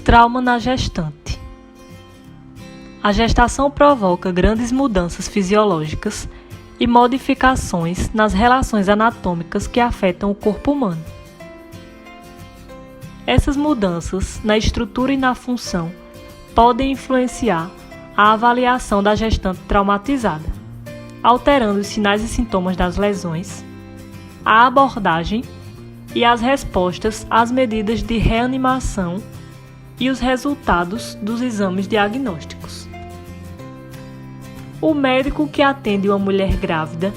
Trauma na gestante. A gestação provoca grandes mudanças fisiológicas e modificações nas relações anatômicas que afetam o corpo humano. Essas mudanças na estrutura e na função podem influenciar a avaliação da gestante traumatizada, alterando os sinais e sintomas das lesões, a abordagem e as respostas às medidas de reanimação e os resultados dos exames diagnósticos. O médico que atende uma mulher grávida,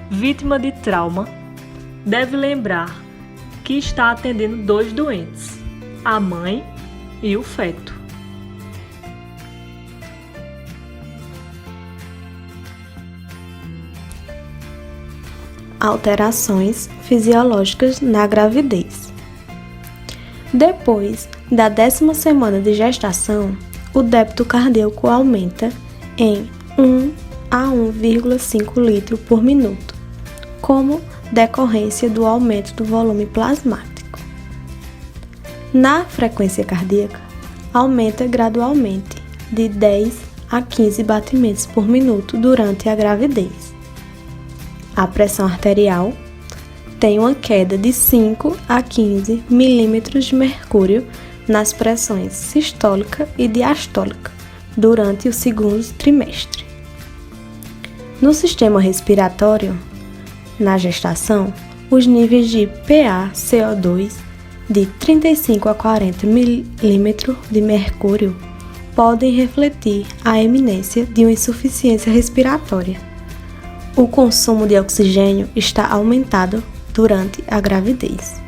vítima de trauma, deve lembrar que está atendendo dois doentes, a mãe e o feto. Alterações fisiológicas na gravidez. Depois da 10ª semana de gestação, o débito cardíaco aumenta em 1 a 1,5 litro por minuto, como decorrência do aumento do volume plasmático. Na frequência cardíaca, aumenta gradualmente de 10 a 15 batimentos por minuto durante a gravidez. A pressão arterial tem uma queda de 5 a 15 milímetros de mercúrio nas pressões sistólica e diastólica durante o segundo trimestre. No sistema respiratório, na gestação, os níveis de PaCO2 de 35 a 40 milímetros de mercúrio podem refletir a eminência de uma insuficiência respiratória. O consumo de oxigênio está aumentado durante a gravidez.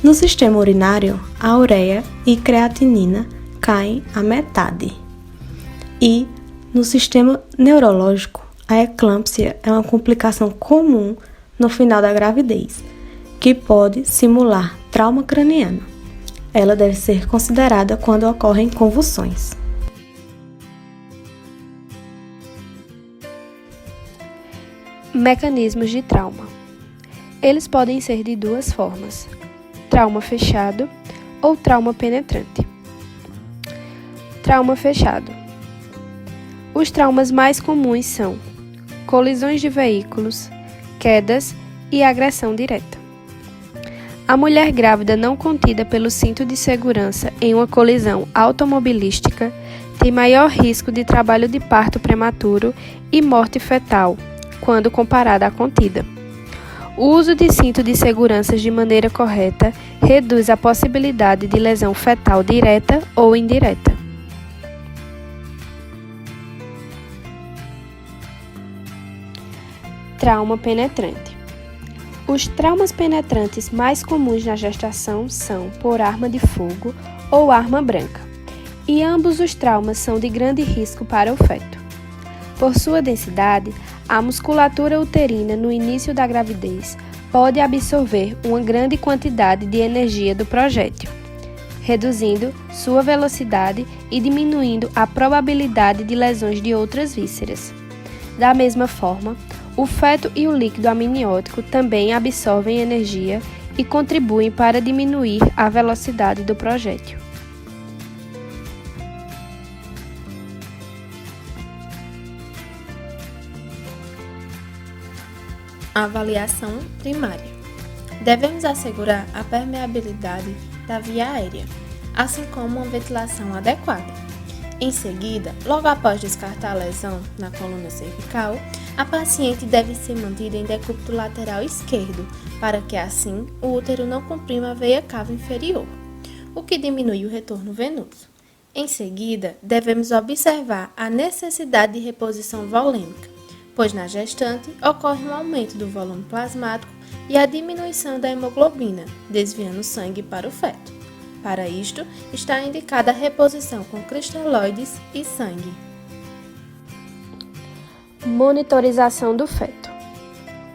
No sistema urinário, a ureia e creatinina caem à metade. E no sistema neurológico, a eclâmpsia é uma complicação comum no final da gravidez, que pode simular trauma craniano. Ela deve ser considerada quando ocorrem convulsões. Mecanismos de trauma. Eles podem ser de duas formas: trauma fechado ou trauma penetrante. Trauma fechado. Os traumas mais comuns são colisões de veículos, quedas e agressão direta. A mulher grávida não contida pelo cinto de segurança em uma colisão automobilística tem maior risco de trabalho de parto prematuro e morte fetal, quando comparada à contida. O uso de cinto de segurança de maneira correta reduz a possibilidade de lesão fetal direta ou indireta. Trauma penetrante. Os traumas penetrantes mais comuns na gestação são por arma de fogo ou arma branca, e ambos os traumas são de grande risco para o feto. Por sua densidade, a musculatura uterina no início da gravidez pode absorver uma grande quantidade de energia do projétil, reduzindo sua velocidade e diminuindo a probabilidade de lesões de outras vísceras. Da mesma forma, o feto e o líquido amniótico também absorvem energia e contribuem para diminuir a velocidade do projétil. Avaliação primária. Devemos assegurar a permeabilidade da via aérea, assim como uma ventilação adequada. Em seguida, logo após descartar a lesão na coluna cervical, a paciente deve ser mantida em decúbito lateral esquerdo, para que assim o útero não comprima a veia cava inferior, o que diminui o retorno venoso. Em seguida, devemos observar a necessidade de reposição volêmica, pois na gestante ocorre um aumento do volume plasmático e a diminuição da hemoglobina, desviando o sangue para o feto. Para isto, está indicada a reposição com cristalóides e sangue. Monitorização do feto.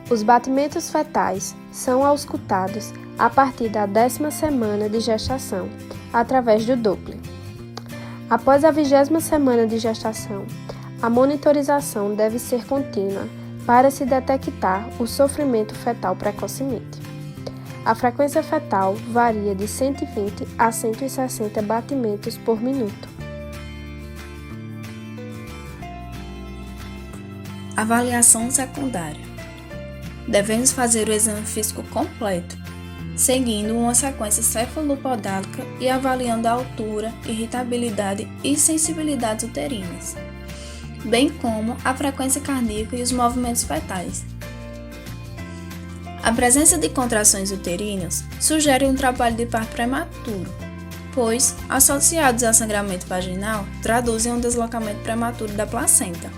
Os batimentos fetais são auscultados a partir da 10ª semana de gestação, através do Doppler. Após a 20ª semana de gestação, a monitorização deve ser contínua para se detectar o sofrimento fetal precocemente. A frequência fetal varia de 120 a 160 batimentos por minuto. Avaliação secundária. Devemos fazer o exame físico completo, seguindo uma sequência cefalopodálica e avaliando a altura, irritabilidade e sensibilidades uterinas, bem como a frequência cardíaca e os movimentos fetais. A presença de contrações uterinas sugere um trabalho de parto prematuro, pois, associados a sangramento vaginal, traduzem um deslocamento prematuro da placenta.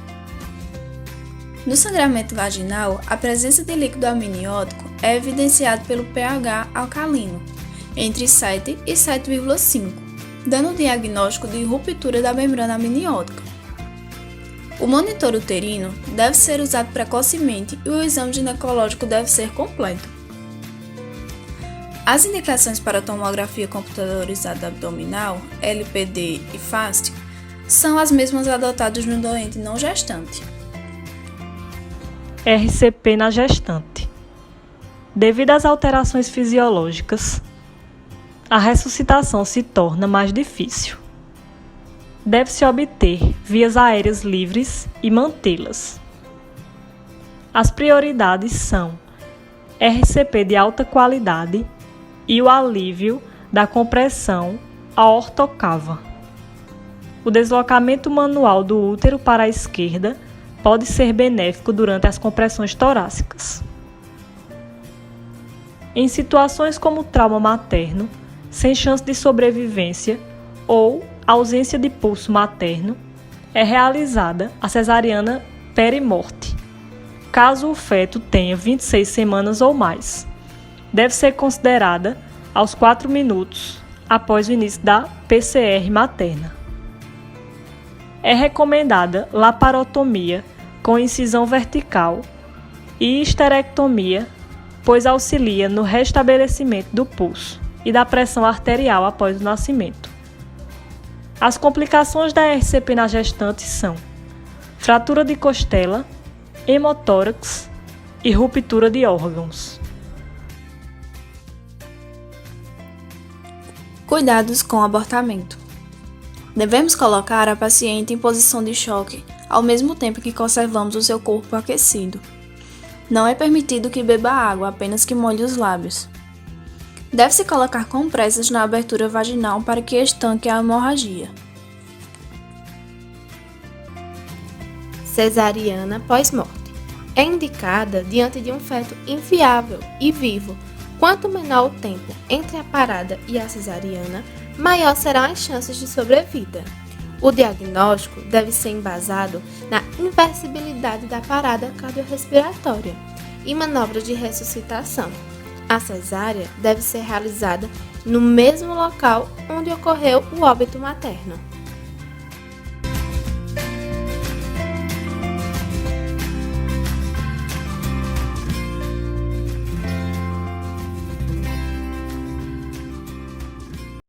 No sangramento vaginal, a presença de líquido amniótico é evidenciada pelo pH alcalino, entre 7 e 7,5, dando o diagnóstico de ruptura da membrana amniótica. O monitor uterino deve ser usado precocemente e o exame ginecológico deve ser completo. As indicações para a tomografia computadorizada abdominal, LPD e FAST, são as mesmas adotadas no doente não gestante. RCP na gestante. Devido às alterações fisiológicas, a ressuscitação se torna mais difícil. Deve-se obter vias aéreas livres e mantê-las. As prioridades são RCP de alta qualidade e o alívio da compressão aortocava. O deslocamento manual do útero para a esquerda pode ser benéfico durante as compressões torácicas. Em situações como trauma materno, sem chance de sobrevivência ou ausência de pulso materno, é realizada a cesariana perimorte, caso o feto tenha 26 semanas ou mais. Deve ser considerada aos 4 minutos após o início da PCR materna. É recomendada laparotomia com incisão vertical e histerectomia, pois auxilia no restabelecimento do pulso e da pressão arterial após o nascimento. As complicações da RCP na gestante são fratura de costela, hemotórax e ruptura de órgãos. Cuidados com o abortamento. Devemos colocar a paciente em posição de choque ao mesmo tempo que conservamos o seu corpo aquecido. Não é permitido que beba água, apenas que molhe os lábios. Deve-se colocar compressas na abertura vaginal para que estanque a hemorragia. Cesariana pós-morte. É indicada diante de um feto inviável e vivo. Quanto menor o tempo entre a parada e a cesariana, maior serão as chances de sobrevida. O diagnóstico deve ser embasado na inversibilidade da parada cardiorrespiratória e manobras de ressuscitação. A cesárea deve ser realizada no mesmo local onde ocorreu o óbito materno.